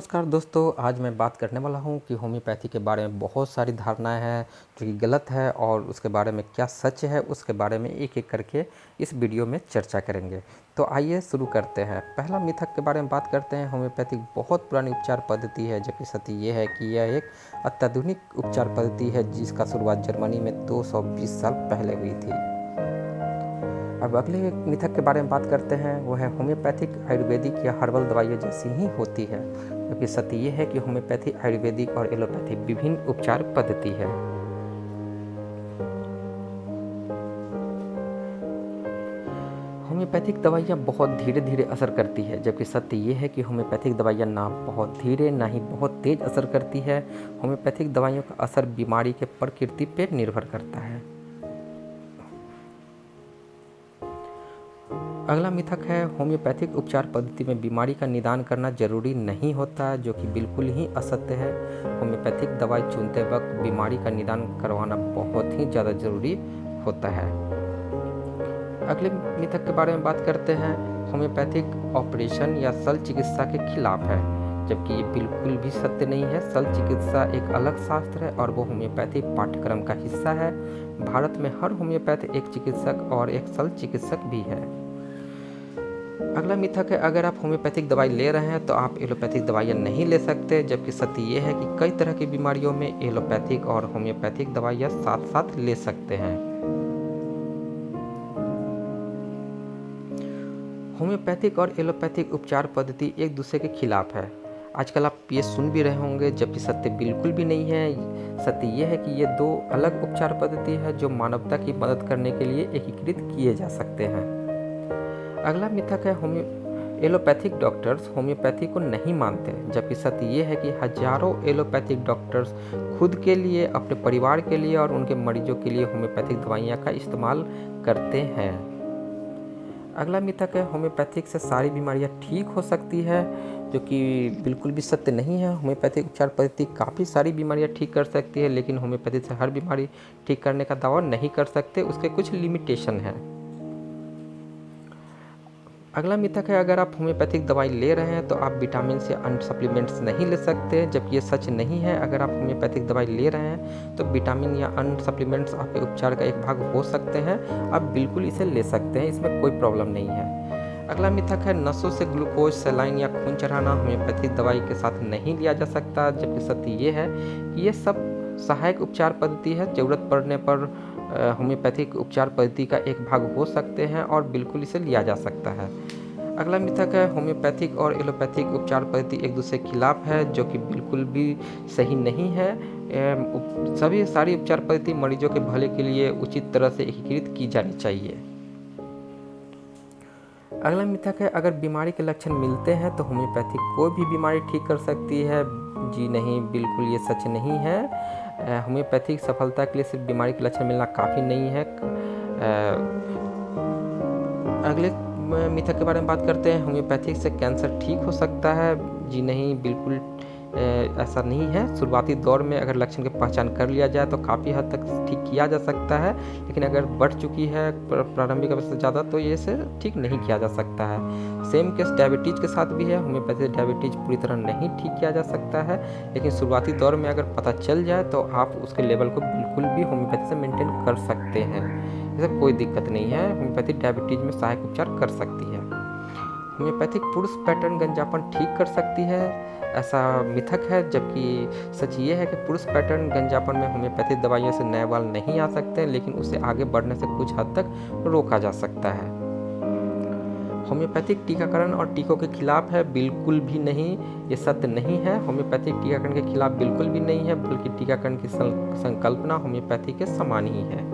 नमस्कार दोस्तों, आज मैं बात करने वाला हूँ कि होम्योपैथी के बारे में बहुत सारी धारणाएं हैं जो कि गलत है और उसके बारे में क्या सच है उसके बारे में एक एक करके इस वीडियो में चर्चा करेंगे। तो आइए शुरू करते हैं। पहला मिथक के बारे में बात करते हैं। होम्योपैथिक बहुत पुरानी उपचार पद्धति है, जबकि सत्य ये है कि यह एक अत्याधुनिक उपचार पद्धति है जिसका शुरुआत जर्मनी में 220 साल पहले हुई थी। अब अगले मिथक के बारे में बात करते हैं, वो है होम्योपैथिक आयुर्वेदिक या हर्बल दवाइयों जैसी ही होती है, क्योंकि सत्य ये है कि होम्योपैथी आयुर्वेदिक और एलोपैथी विभिन्न उपचार पद्धति है। होम्योपैथिक दवाइयाँ बहुत धीरे धीरे असर करती है, जबकि सत्य ये है कि होम्योपैथिक दवाइयाँ ना बहुत धीरे ना ही बहुत तेज असर करती है। होम्योपैथिक दवाइयों का असर बीमारी के प्रकृति पर निर्भर करता है। अगला मिथक है, होम्योपैथिक उपचार पद्धति में बीमारी का निदान करना जरूरी नहीं होता, जो कि बिल्कुल ही असत्य है। होम्योपैथिक दवाई चुनते वक्त बीमारी का निदान करवाना बहुत ही ज़्यादा ज़रूरी होता है। अगले मिथक के बारे में बात करते हैं। होम्योपैथिक ऑपरेशन या शल्य चिकित्सा के खिलाफ है, जबकि ये बिल्कुल भी सत्य नहीं है। शल्य चिकित्सा एक अलग शास्त्र है और वो होम्योपैथिक पाठ्यक्रम का हिस्सा है। भारत में हर होम्योपैथ एक चिकित्सक और एक शल्य चिकित्सक भी है। अगला मिथक है, अगर आप होम्योपैथिक दवाई ले रहे हैं तो आप एलोपैथिक दवाइयाँ नहीं ले सकते, जबकि सत्य ये है कि कई तरह की बीमारियों में एलोपैथिक और होम्योपैथिक दवाइयाँ साथ साथ ले सकते हैं। होम्योपैथिक और एलोपैथिक उपचार पद्धति एक दूसरे के खिलाफ है। आजकल आप ये सुन भी रहे होंगे, जबकि सत्य बिल्कुल भी नहीं है। सत्य ये है कि ये दो अलग उपचार पद्धति है जो मानवता की मदद करने के लिए एकीकृत किए जा सकते हैं। अगला मिथक है, एलोपैथिक डॉक्टर्स होम्योपैथी को नहीं मानते, जबकि सत्य ये है कि हजारों एलोपैथिक डॉक्टर्स खुद के लिए, अपने परिवार के लिए और उनके मरीजों के लिए होम्योपैथिक दवाइयाँ का इस्तेमाल करते हैं। अगला मिथक है, होम्योपैथिक से सारी बीमारियाँ ठीक हो सकती है, जो कि बिल्कुल भी सत्य नहीं है। होम्योपैथिक उपचार पद्धति काफ़ी सारी बीमारियाँ ठीक कर सकती है, लेकिन होम्योपैथी से हर बीमारी ठीक करने का दावा नहीं कर सकते, उसके कुछ लिमिटेशन हैं। अगला मिथक है, अगर आप होम्योपैथिक दवाई ले रहे हैं तो आप विटामिन से अन्य सप्लीमेंट्स नहीं ले सकते, जबकि ये सच नहीं है। अगर आप होम्योपैथिक दवाई ले रहे हैं तो विटामिन या अन्य सप्लीमेंट्स आपके उपचार का एक भाग हो सकते हैं। आप बिल्कुल इसे ले सकते हैं, इसमें कोई प्रॉब्लम नहीं है। अगला मिथक है, नसों से ग्लूकोज, सलाइन या खून चढ़ाना होम्योपैथिक दवाई के साथ नहीं लिया जा सकता, जबकि सत्य ये है कि ये सब सहायक उपचार पद्धति है। ज़रूरत पड़ने पर होम्योपैथिक उपचार पद्धति का एक भाग हो सकते हैं और बिल्कुल इसे लिया जा सकता है। अगला मिथक है, होम्योपैथिक और एलोपैथिक उपचार पद्धति एक दूसरे के खिलाफ है, जो कि बिल्कुल भी सही नहीं है। सभी सारी उपचार पद्धति मरीजों के भले के लिए उचित तरह से एकीकृत की जानी चाहिए। अगला मिथक है, अगर बीमारी के लक्षण मिलते हैं तो होम्योपैथी कोई भी बीमारी ठीक कर सकती है। जी नहीं, बिल्कुल ये सच नहीं है। होम्योपैथिक सफलता के लिए सिर्फ बीमारी के लक्षण मिलना काफ़ी नहीं है। अगले मिथक के बारे में बात करते हैं, होम्योपैथिक से कैंसर ठीक हो सकता है। जी नहीं, बिल्कुल ऐसा नहीं है। शुरुआती दौर में अगर लक्षण की पहचान कर लिया जाए तो काफ़ी हद तक ठीक किया जा सकता है, लेकिन अगर बढ़ चुकी है प्रारंभिक अवस्था से ज़्यादा तो ये इसे ठीक नहीं किया जा सकता है। सेम केस डायबिटीज़ के साथ भी है। होम्योपैथी डायबिटीज़ पूरी तरह नहीं ठीक किया जा सकता है, लेकिन शुरुआती दौर में अगर पता चल जाए तो आप उसके लेवल को बिल्कुल भी होम्योपैथी से मेंटेन कर सकते हैं। इससे कोई दिक्कत नहीं है। होम्योपैथी डायबिटीज़ में सहायक उपचार कर सकती है। होम्योपैथिक पुरुष पैटर्न गंजापन ठीक कर सकती है, ऐसा मिथक है, जबकि सच ये है कि पुरुष पैटर्न गंजापन में होम्योपैथिक दवाइयों से नए बाल नहीं आ सकते, लेकिन उसे आगे बढ़ने से कुछ हद तक रोका जा सकता है। होम्योपैथिक टीकाकरण और टीकों के खिलाफ है, बिल्कुल भी नहीं, ये सत्य नहीं है। होम्योपैथिक टीकाकरण के खिलाफ बिल्कुल भी नहीं है, बल्कि टीकाकरण की संकल्पना होम्योपैथी के समान ही है।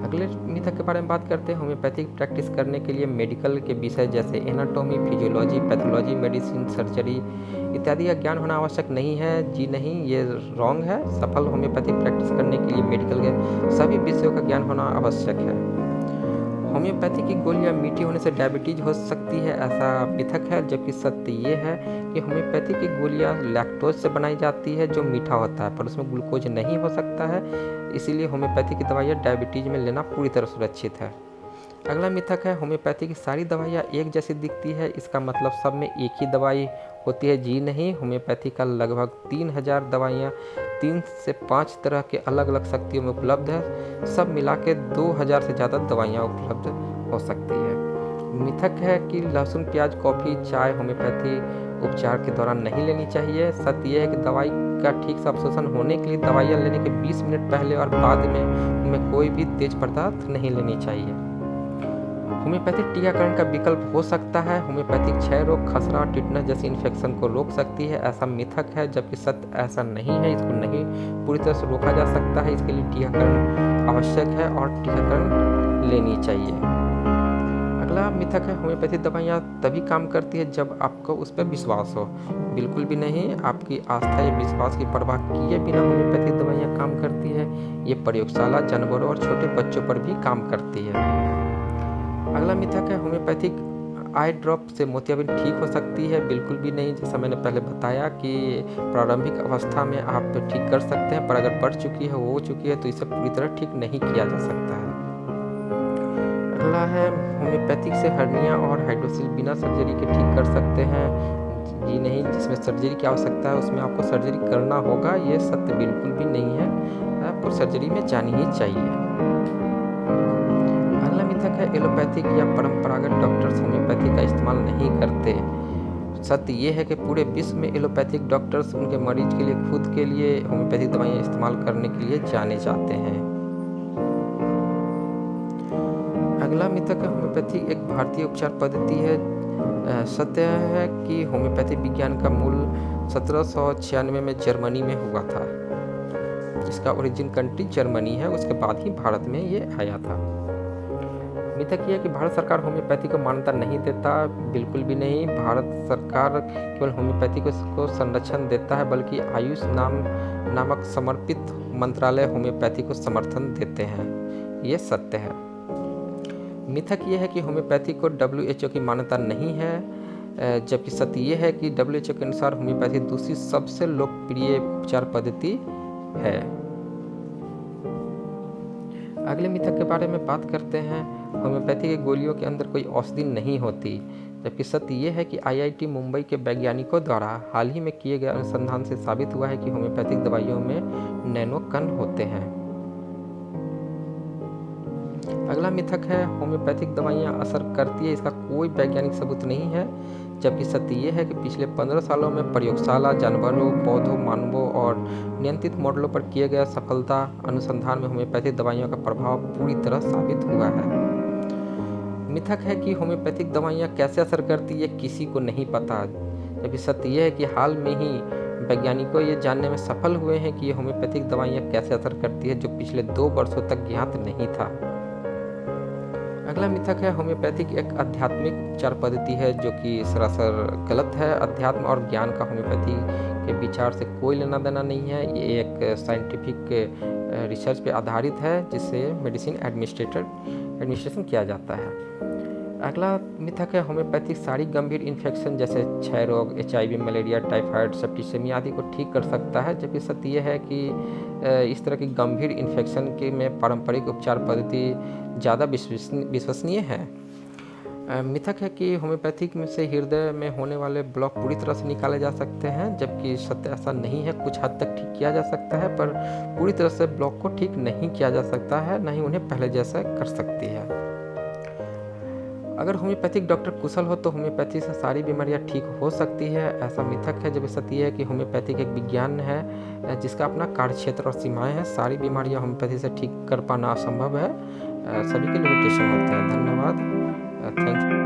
अगले मिथक के बारे में बात करते हैं, होम्योपैथिक प्रैक्टिस करने के लिए मेडिकल के विषय जैसे anatomy, physiology, pathology, medicine, surgery इत्यादि का ज्ञान होना आवश्यक नहीं है। जी नहीं, ये रॉन्ग है। सफल होम्योपैथिक प्रैक्टिस करने के लिए मेडिकल के सभी विषयों का ज्ञान होना आवश्यक है। होम्योपैथी की गोलियां मीठी होने से डायबिटीज हो सकती है, ऐसा मिथक है, जबकि सत्य ये है कि होम्योपैथी की गोलियां लैक्टोज से बनाई जाती है जो मीठा होता है, पर उसमें ग्लूकोज नहीं हो सकता है। इसीलिए होम्योपैथी की दवाइयाँ डायबिटीज में लेना पूरी तरह सुरक्षित है। अगला मिथक है होम्योपैथी की सारी दवाइयाँ एक जैसी दिखती है, इसका मतलब सब में एक ही दवाई होती है। जी नहीं, होम्योपैथी का लगभग 3000 दवाइयाँ 3 से 5 तरह के अलग अलग शक्तियों में उपलब्ध है। सब मिला के 2000 से ज़्यादा दवाइयाँ उपलब्ध हो सकती है। मिथक है कि लहसुन, प्याज, कॉफ़ी, चाय होम्योपैथी उपचार के दौरान नहीं लेनी चाहिए। सत्य यह है कि दवाई का ठीक से अवशोषण होने के लिए दवाइयाँ लेने के 20 मिनट पहले और बाद में उनमें कोई भी तेज पदार्थ नहीं लेनी चाहिए। होम्योपैथिक टीकाकरण का विकल्प हो सकता है। होम्योपैथिक क्षय रोग, खसरा और टिटनस जैसी इन्फेक्शन को रोक सकती है, ऐसा मिथक है, जबकि सत्य ऐसा नहीं है। इसको नहीं पूरी तरह से रोका जा सकता है। इसके लिए टीकाकरण आवश्यक है और टीकाकरण लेनी चाहिए। अगला मिथक है होम्योपैथिक दवाइयाँ तभी काम करती है जब आपको उस पर विश्वास हो। बिल्कुल भी नहीं। आपकी आस्था या विश्वास की परवाह किए बिना होम्योपैथिक दवाइयाँ काम करती है। ये प्रयोगशाला, जानवरों और छोटे बच्चों पर भी काम करती है। अगला मिथक है होम्योपैथिक आई ड्रॉप से मोतियाबिंद ठीक हो सकती है। बिल्कुल भी नहीं। जैसा मैंने पहले बताया कि प्रारंभिक अवस्था में आप ठीक कर सकते हैं, पर अगर बढ़ चुकी है, हो चुकी है, तो इसे पूरी तरह ठीक नहीं किया जा सकता है। अगला है होम्योपैथिक से हर्निया और हाइड्रोसिल बिना सर्जरी के ठीक कर सकते हैं। जी नहीं, जिसमें सर्जरी की आवश्यकता है उसमें आपको सर्जरी करना होगा। ये सत्य बिल्कुल भी नहीं है। आपको सर्जरी में जानी ही चाहिए। अगला मिथक है एलोपैथिक या परंपरागत डॉक्टर्स होम्योपैथी का इस्तेमाल नहीं करते। सत्य ये है कि पूरे विश्व में एलोपैथिक डॉक्टर्स उनके मरीज के लिए खुद के लिए होम्योपैथिक दवाइयाँ इस्तेमाल करने के लिए जाने जाते हैं। अगला मिथक है होम्योपैथी एक भारतीय उपचार पद्धति है। सत्य है कि होम्योपैथी विज्ञान का मूल 1796 में जर्मनी में हुआ था। इसका ओरिजिन कंट्री जर्मनी है, उसके बाद ही भारत में ये आया था। मिथक यह है कि भारत सरकार होम्योपैथी को मान्यता नहीं देता। बिल्कुल भी नहीं। भारत सरकार केवल होम्योपैथी को संरक्षण देता है, बल्कि आयुष नामक समर्पित मंत्रालय होम्योपैथी को समर्थन देते हैं। ये सत्य है। मिथक ये है कि होम्योपैथी को WHO की मान्यता नहीं है, जबकि सत्य ये है कि WHO के अनुसार होम्योपैथी दूसरी सबसे लोकप्रिय उपचार पद्धति है। अगले मिथक के बारे में बात करते हैं। होम्योपैथी की गोलियों के अंदर कोई औषधि नहीं होती, जबकि सत्य ये है कि IIT मुंबई के वैज्ञानिकों द्वारा हाल ही में किए गए अनुसंधान से साबित हुआ है कि होम्योपैथिक दवाइयों में नैनो कण होते हैं। अगला मिथक है होम्योपैथिक दवाइयाँ असर करती है, इसका कोई वैज्ञानिक सबूत नहीं है, जबकि सत्य ये है कि पिछले 15 सालों में प्रयोगशाला, जानवरों, पौधों, मानवों और नियंत्रित मॉडलों पर किए गए सफलता अनुसंधान में होम्योपैथिक दवाइयों का प्रभाव पूरी तरह साबित हुआ है। मिथक है कि होम्योपैथिक दवाइयाँ कैसे असर करती है किसी को नहीं पता, जबकि सत्य यह है कि हाल में ही वैज्ञानिकों ये जानने में सफल हुए हैं कि ये होम्योपैथिक दवाइयाँ कैसे असर करती है, जो पिछले 2 वर्षों तक ज्ञात नहीं था। अगला मिथक है होम्योपैथिक एक आध्यात्मिक उपचार पद्धति है, जो कि सरासर गलत है। अध्यात्म और ज्ञान का होम्योपैथी के विचार से कोई लेना देना नहीं है। ये एक साइंटिफिक रिसर्च पे आधारित है, जिससे मेडिसिन एडमिनिस्ट्रेशन किया जाता है। अगला मिथक है होम्योपैथिक सारी गंभीर इन्फेक्शन जैसे क्षय रोग, HIV, मलेरिया, टाइफाइड, सेप्टिसेमिया आदि को ठीक कर सकता है, जबकि सत्य यह है कि इस तरह की गंभीर इन्फेक्शन के में पारंपरिक उपचार पद्धति ज़्यादा विश्वसनीय है। मिथक है कि होम्योपैथिक में से हृदय में होने वाले ब्लॉक पूरी तरह से निकाले जा सकते हैं, जबकि सत्य ऐसा नहीं है। कुछ हद तक ठीक किया जा सकता है, पर पूरी तरह से ब्लॉक को ठीक नहीं किया जा सकता है, न ही उन्हें पहले जैसा कर सकती है। अगर होम्योपैथिक डॉक्टर कुशल हो तो होम्योपैथी से सारी बीमारियां ठीक हो सकती है, ऐसा मिथक है। जब सत्य है कि होम्योपैथिक एक विज्ञान है जिसका अपना कार्यक्षेत्र और सीमाएं हैं। सारी बीमारियां होम्योपैथी से ठीक कर पाना असंभव है। सभी के लिमिटेशन होते हैं। धन्यवाद। थैंक्स।